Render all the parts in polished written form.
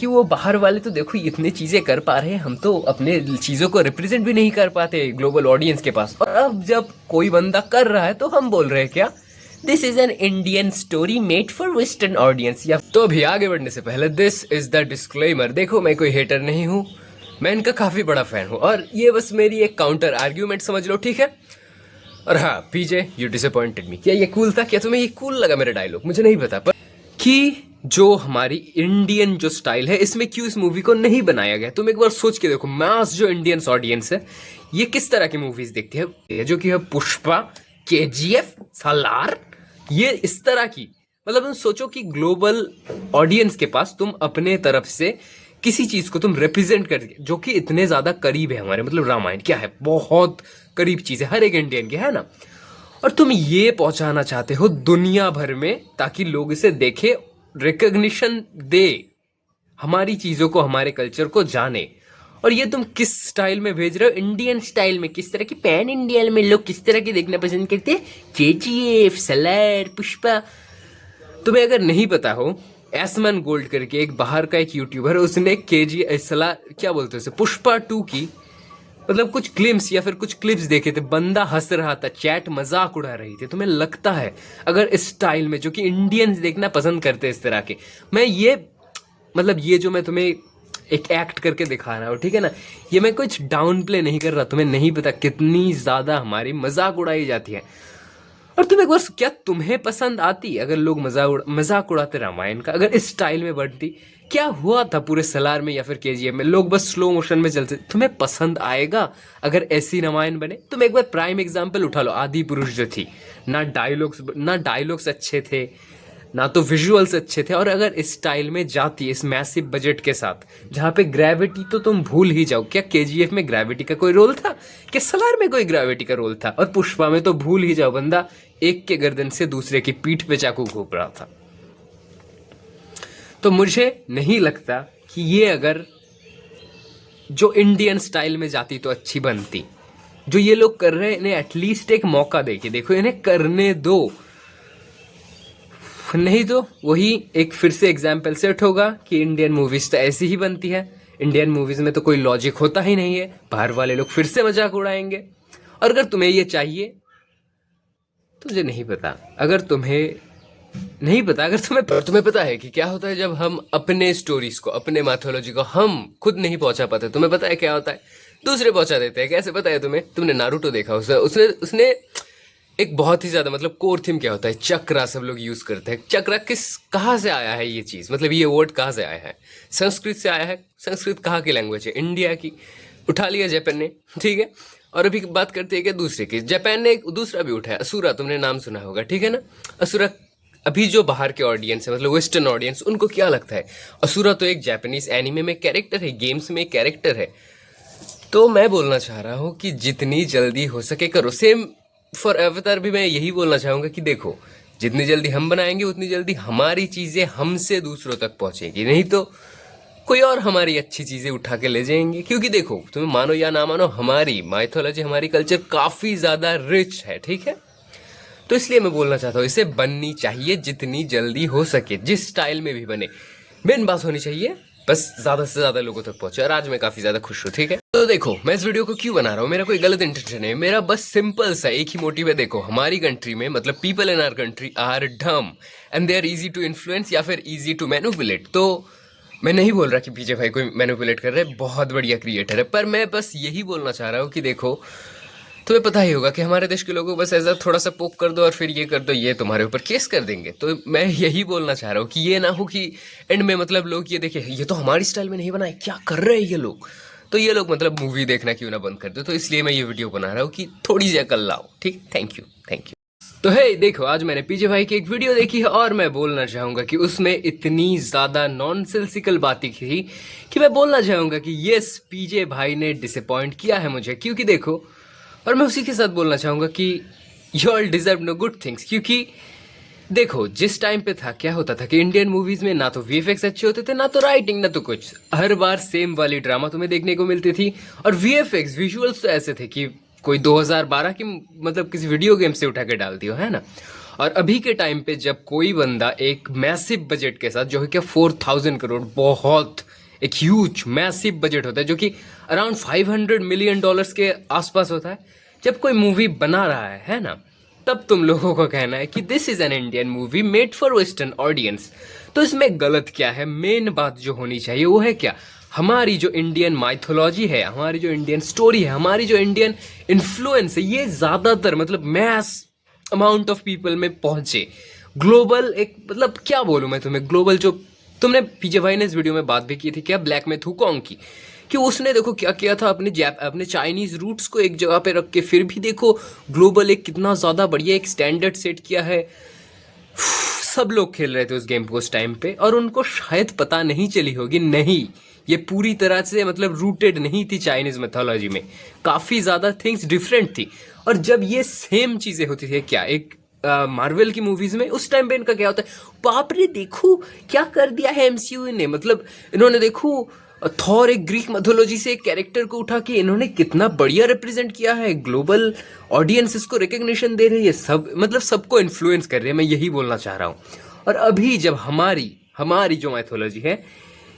कि वो बाहर वाले तो देखो इतने चीजें कर पा रहे हैं, हम तो अपने चीजों को रिप्रेजेंट भी नहीं कर पाते ग्लोबल ऑडियंस के पास। और अब जब कोई बंदा कर रहा है तो हम बोल रहे हैं क्या, this is an Indian story made for western audience. या तो अभी आगे बढ़ने से पहले दिस इज द डिस्क्लेमर। देखो मैं कोई हेटर नहीं हूँ, मैं इनका काफी बड़ा फैन हूँ और ये बस मेरी एक काउंटर आर्ग्यूमेंट समझ लो, ठीक है। और हाँ पीजे, यू डिसअपॉइंटेड मी। क्या ये कूल था? क्या तुम्हें ये कूल लगा मेरा डायलॉग? मुझे नहीं पता, पर कि जो हमारी इंडियन जो स्टाइल है इसमें क्यों इस मूवी को नहीं बनाया गया। तुम एक बार सोच के देखो, मास जो इंडियन ऑडियंस है ये किस तरह की मूवीज देखती है, जो कि है पुष्पा, केजीएफ, सालार, ये इस तरह की। मतलब तुम सोचो कि ग्लोबल ऑडियंस के पास तुम अपने तरफ से किसी चीज को तुम रिप्रेजेंट कर, जो कि इतने ज्यादा करीब है हमारे, मतलब रामायण क्या है, बहुत करीब चीज है हर एक इंडियन के, है ना। और तुम ये पहुंचाना चाहते हो दुनिया भर में ताकि लोग इसे देखे, रिकॉग्निशन दे, हमारी चीजों को, हमारे कल्चर को जाने। और ये तुम किस स्टाइल में भेज रहे हो? इंडियन स्टाइल में। किस तरह की पैन इंडिया में लोग किस तरह की देखना पसंद करते हैं? केजीएफ, सलार, पुष्पा। तुम्हें अगर नहीं पता हो, एसमन गोल्ड करके एक बाहर का एक यूट्यूबर, उसने केजी सलार क्या बोलते हैं उसे, पुष्पा 2 की मतलब कुछ ग्लिम्स या फिर कुछ क्लिप्स देखे थे, बंदा हंस रहा था, चैट मजाक उड़ा रही थी। तुम्हें लगता है अगर इस स्टाइल में, जो कि इंडियंस देखना पसंद करते हैं इस तरह के, मैं ये मतलब ये जो मैं तुम्हें एक एक्ट करके दिखा रहा हूँ, ठीक है ना, ये मैं कुछ डाउन प्ले नहीं कर रहा, तुम्हें नहीं पता कितनी ज्यादा हमारी मजाक उड़ाई जाती है। और तुम एक बार, क्या तुम्हें पसंद आती अगर लोग मजाक उड़ाते रामायण का, अगर इस स्टाइल में बनती? क्या हुआ था पूरे सलार में या फिर केजीएफ में, लोग बस स्लो मोशन में चलते, तुम्हें पसंद आएगा अगर ऐसी रामायण बने? तुम एक बार प्राइम एग्जांपल उठा लो, आदि पुरुष जो थी, ना डायलॉग्स अच्छे थे, ना तो विजुअल्स अच्छे थे। और अगर इस स्टाइल में जाती, इस मैसिव बजट के साथ, जहां पे ग्रेविटी तो तुम भूल ही जाओ, क्या केजीएफ में ग्रेविटी का कोई रोल था? क्या सलार में कोई ग्रेविटी का रोल था? और पुष्पा में तो भूल ही जाओ, बंदा एक के गर्दन से दूसरे की पीठ पे चाकू घोंप रहा था। तो मुझे नहीं लगता कि ये अगर जो इंडियन स्टाइल में जाती तो अच्छी बनती। जो ये लोग कर रहे हैं, इन्हें एटलीस्ट एक मौका दे के देखो, इन्हें करने दो। नहीं तो वही एक फिर से एग्जाम्पल सेट होगा कि इंडियन मूवीज तो ऐसी ही बनती है, इंडियन मूवीज में तो कोई लॉजिक होता ही नहीं है, बाहर वाले लोग फिर से मजाक उड़ाएंगे। और अगर तुम्हें ये चाहिए तो मुझे नहीं पता, अगर तुम्हें नहीं पता, अगर तुम्हें पता है कि क्या होता है जब हम अपने स्टोरीज को, अपने मैथोलॉजी को हम खुद नहीं पहुंचा पाते, तुम्हें पता है क्या होता है? दूसरे पहुंचा देते हैं। कैसे पता है तुम्हें? तुमने नारुतो देखा, उसने एक बहुत ही ज्यादा, मतलब कोर थीम क्या होता है, चक्रा सब लोग यूज करते हैं। चक्रा कहाँ से आया है ये चीज, मतलब ये वर्ड कहाँ से आया है? संस्कृत से आया है। संस्कृत कहाँ की लैंग्वेज है? इंडिया की। उठा लिया जापान ने, ठीक है। और अभी बात करते हैं क्या दूसरे की, जापान ने एक दूसरा भी उठाया, असुरा, तुमने नाम सुना होगा, ठीक है ना। असुरा, अभी जो बाहर के ऑडियंस है, मतलब वेस्टर्न ऑडियंस, उनको क्या लगता है? असुरा तो एक जापानीज एनिमे में कैरेक्टर है, गेम्स में कैरेक्टर है। तो मैं बोलना चाह रहा हूँ कि जितनी जल्दी हो सके करो। सेम फॉर अवतार भी मैं यही बोलना चाहूंगा कि देखो, जितनी जल्दी हम बनाएंगे उतनी जल्दी हमारी चीजें हमसे दूसरों तक पहुंचेगी, नहीं तो कोई और हमारी अच्छी चीजें उठा के ले जाएंगे। क्योंकि देखो, तुम्हें मानो या ना मानो, हमारी माइथोलॉजी, हमारी कल्चर काफी ज्यादा रिच है, ठीक है। तो इसलिए मैं बोलना चाहता हूँ, इसे बननी चाहिए जितनी जल्दी हो सके, जिस स्टाइल में भी बने। मेन बात होनी चाहिए बस ज्यादा से ज्यादा लोगों तक पहुंचे। और आज मैं काफी ज्यादा खुश हूँ, ठीक है। तो देखो, मैं इस वीडियो को क्यों बना रहा हूँ, मेरा कोई गलत इंटेंशन नहीं है, मेरा बस सिंपल सा एक ही मोटिव है। देखो, हमारी कंट्री में, मतलब people in our country are dumb and they are easy to influence या फिर इजी टू मैनिपुलेट। तो मैं नहीं बोल रहा कि पीजे भाई कोई मैनिपुलेट कर रहे हैं, बहुत बढ़िया क्रिएटर है, पर मैं बस यही बोलना चाह रहा हूँ कि देखो, तुम्हें पता ही होगा कि हमारे देश के लोगों को बस ऐसा थोड़ा सा पोक कर दो और फिर ये कर दो, ये तुम्हारे ऊपर केस कर देंगे। तो मैं यही बोलना चाह रहा हूँ कि ये ना हो कि एंड में मतलब लोग ये देखे, ये तो हमारी स्टाइल में नहीं बना है, क्या कर रहे हैं ये लोग, तो ये लोग मतलब मूवी देखना क्यों ना बंद कर दो। तो इसलिए मैं ये वीडियो बना रहा हूँ कि थोड़ी सी अकल लाओ, ठीक। Thank you. तो है देखो, आज मैंने पीजे भाई की एक वीडियो देखी है और मैं बोलना चाहूंगा कि उसमें इतनी ज्यादा नॉनसेंसिकल बातें की कि मैं बोलना चाहूंगा कि यस, पीजे भाई ने डिसअपॉइंट किया है मुझे। क्योंकि देखो, और मैं उसी के साथ बोलना चाहूंगा कि you all deserve no good things. क्योंकि देखो, जिस टाइम पे था, क्या होता था कि इंडियन मूवीज में ना तो वीएफएक्स अच्छे होते थे, ना तो राइटिंग, ना तो कुछ, हर बार सेम वाली ड्रामा तुम्हें देखने को मिलती थी। और वीएफएक्स विजुअल्स तो ऐसे थे कि कोई 2012 की मतलब किसी वीडियो गेम से उठा के डाल दियो, है ना। और अभी के टाइम पे जब कोई बंदा एक मैसिव बजट के साथ, जो है क्या 4000 करोड़, बहुत एक ह्यूज मैसिव बजट होता है जो कि अराउंड $500 मिलियन के आसपास होता है। जब कोई मूवी बना रहा है ना, तब तुम लोगों को कहना है कि this is an Indian movie made for western audience. तो इसमें गलत क्या है? मेन बात जो होनी चाहिए वो है क्या? हमारी जो इंडियन माइथोलॉजी है, हमारी जो इंडियन स्टोरी है, हमारी जो इंडियन इन्फ्लुएंस है, ये ज़्यादातर मतलब मैस अमाउंट ऑफ पीपल में पहुंचे। ग्लोबल एक मतलब क्या बोलूँ मैं तुम्हें, ग्लोबल जो तुमने पीजे भाई ने इस वीडियो में बात भी की थी क्या, ब्लैक में थूकोंग की, कि उसने देखो क्या किया था, अपने चाइनीज रूट्स को एक जगह पे रख के फिर भी देखो ग्लोबल एक कितना ज़्यादा बढ़िया एक स्टैंडर्ड सेट किया है। सब लोग खेल रहे थे उस गेम को उस टाइम पे, और उनको शायद पता नहीं चली होगी, नहीं ये पूरी तरह से मतलब रूटेड नहीं थी चाइनीज मैथोलॉजी में, काफ़ी ज़्यादा थिंग्स डिफरेंट थी। और जब ये सेम चीज़ें होती थी क्या एक मार्वल की मूवीज में, उस टाइम पे इनका क्या होता है, बाप रे देखो क्या कर दिया है एमसीयू ने, मतलब इन्होंने देखो थॉर एक ग्रीक मैथोलॉजी से एक कैरेक्टर को उठा के इन्होंने कितना बढ़िया रिप्रेजेंट किया है, ग्लोबल ऑडियंस इसको रिकग्निशन दे रही है, सब मतलब सबको इन्फ्लुएंस कर रही है, मैं यही बोलना चाह रहा हूँ। और अभी जब हमारी जो मैथोलॉजी है,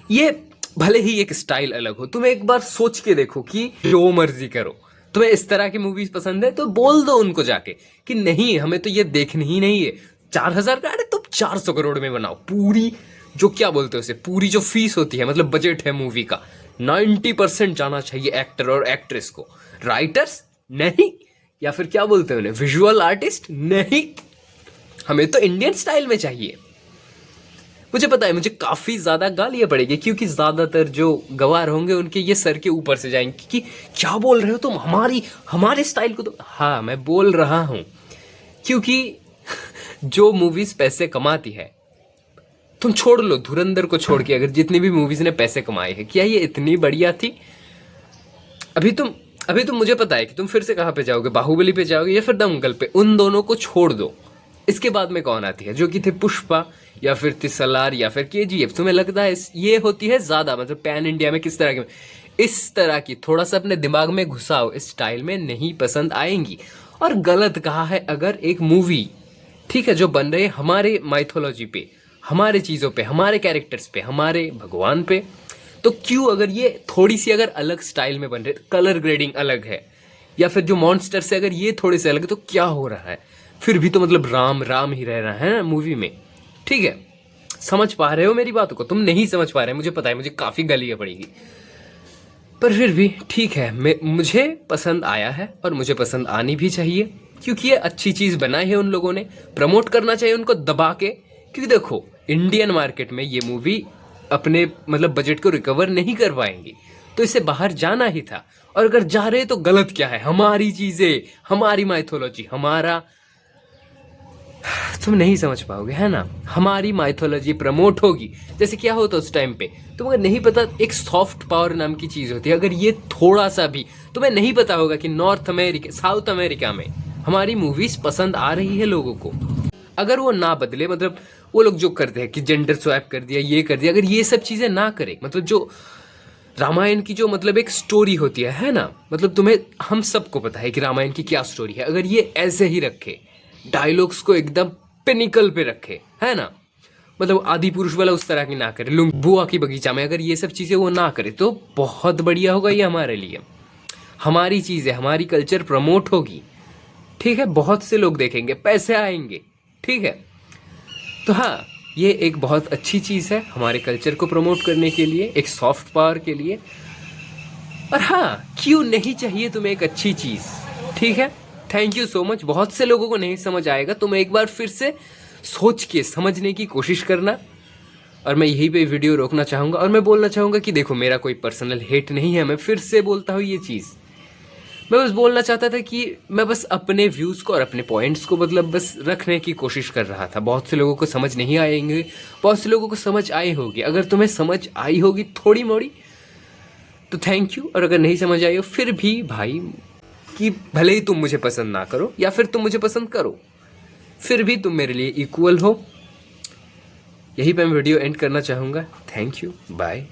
ये भले ही एक स्टाइल अलग हो, तुम एक बार सोच के देखो कि जो मर्जी करो, तुम्हें इस तरह की मूवीज पसंद है तो बोल दो उनको जाके कि नहीं हमें तो ये देखनी ही नहीं है। 4,000 का, अरे तुम 400 करोड़ में बनाओ पूरी, जो क्या बोलते हो उसे, पूरी जो फीस होती है मतलब बजट है मूवी का, 90% जाना चाहिए एक्टर और एक्ट्रेस को, राइटर्स नहीं, या फिर क्या बोलते हैं उन्हें, विजुअल आर्टिस्ट नहीं, हमें तो इंडियन स्टाइल में चाहिए। मुझे पता है मुझे काफ़ी ज़्यादा गालियाँ पड़ेगी, क्योंकि ज़्यादातर जो गवार होंगे उनके ये सर के ऊपर से जाएंगे कि क्या बोल रहे हो तुम, हमारे स्टाइल को तो, हाँ मैं बोल रहा हूँ, क्योंकि जो मूवीज़ पैसे कमाती है, तुम छोड़ लो धुरंधर को छोड़ के, अगर जितनी भी मूवीज़ ने पैसे कमाए हैं, क्या ये इतनी बढ़िया थी? अभी तुम मुझे पता है कि तुम फिर से कहाँ पे जाओगे, बाहुबली पे जाओगे या फिर दंगल पे, उन दोनों को छोड़ दो। इसके बाद में कौन आती है, जो कि थे पुष्पा या फिर तिसलार या फिर केजीएफ। तुम्हें लगता है ये होती है ज़्यादा मतलब पैन इंडिया में किस तरह की, इस तरह की थोड़ा सा अपने दिमाग में घुसाओ, इस स्टाइल में नहीं पसंद आएंगी। और गलत कहा है, अगर एक मूवी ठीक है जो बन रही है हमारे माइथोलॉजी पे, हमारे चीज़ों पे, हमारे कैरेक्टर्स पे, हमारे भगवान पे, तो क्यों अगर ये थोड़ी सी अगर अलग स्टाइल में बन रहे, कलर ग्रेडिंग अलग है, या फिर जो मॉन्स्टर से अगर ये थोड़े से अलग है, तो क्या हो रहा है? फिर भी तो मतलब राम ही रह रहा है ना मूवी में, ठीक है? समझ पा रहे हो मेरी बातों को? तुम नहीं समझ पा रहे, मुझे पता है, मुझे काफ़ी गालियाँ पड़ेगी, पर फिर भी ठीक है, मुझे पसंद आया है और मुझे पसंद आनी भी चाहिए, क्योंकि ये अच्छी चीज़ बनाई है उन लोगों ने, प्रमोट करना चाहिए उनको दबा के, क्योंकि देखो इंडियन मार्केट में ये मूवी अपने मतलब बजट को रिकवर नहीं कर पाएंगी, तो इसे बाहर जाना ही था। और अगर जा रहे तो गलत क्या है, हमारी चीज़ें, हमारी माइथोलॉजी, हमारा, तुम नहीं समझ पाओगे है ना, हमारी माइथोलॉजी प्रमोट होगी। जैसे क्या होता उस टाइम पे, तुम्हें नहीं पता एक सॉफ्ट पावर नाम की चीज़ होती है, अगर ये थोड़ा सा भी तुम्हें नहीं पता होगा कि नॉर्थ अमेरिका, साउथ अमेरिका में हमारी मूवीज़ पसंद आ रही है लोगों को, अगर वो ना बदले, मतलब वो लोग जो करते हैं कि जेंडर स्वैप कर दिया, ये कर दिया, अगर ये सब चीज़ें ना करे, मतलब जो रामायण की जो मतलब एक स्टोरी होती है ना, मतलब तुम्हें, हम सबको पता है कि रामायण की क्या स्टोरी है, अगर ये ऐसे ही रखे, डायलॉग्स को एकदम पिनिकल पे रखे, है ना, मतलब आदि पुरुष वाला उस तरह की ना करे, लुंग बुआ की बगीचा में, अगर ये सब चीज़ें वो ना करे, तो बहुत बढ़िया होगा ये हमारे लिए, हमारी चीज़ें, हमारी कल्चर प्रमोट होगी, ठीक है, बहुत से लोग देखेंगे, पैसे आएंगे, ठीक है। तो हाँ, ये एक बहुत अच्छी चीज़ है हमारे कल्चर को प्रमोट करने के लिए, एक सॉफ्ट पावर के लिए। और हाँ, क्यों नहीं चाहिए तुम्हें एक अच्छी चीज़, ठीक है। Thank you so much. बहुत से लोगों को नहीं समझ आएगा, तुम एक बार फिर से सोच के समझने की कोशिश करना। और मैं यहीं पे वीडियो रोकना चाहूँगा, और मैं बोलना चाहूँगा कि देखो मेरा कोई पर्सनल हेट नहीं है, मैं फिर से बोलता हूँ ये चीज़, मैं बस बोलना चाहता था कि मैं बस अपने व्यूज़ को और अपने पॉइंट्स को मतलब बस रखने की कोशिश कर रहा था। बहुत से लोगों को समझ नहीं आएंगे, बहुत से लोगों को समझ आई होगी। अगर तुम्हें समझ आई होगी थोड़ी मोड़ी तो थैंक यू, और अगर नहीं समझ आई हो फिर भी भाई, कि भले ही तुम मुझे पसंद ना करो या फिर तुम मुझे पसंद करो, फिर भी तुम मेरे लिए इक्वल हो। यही पे मैं वीडियो एंड करना चाहूँगा। Thank you, bye.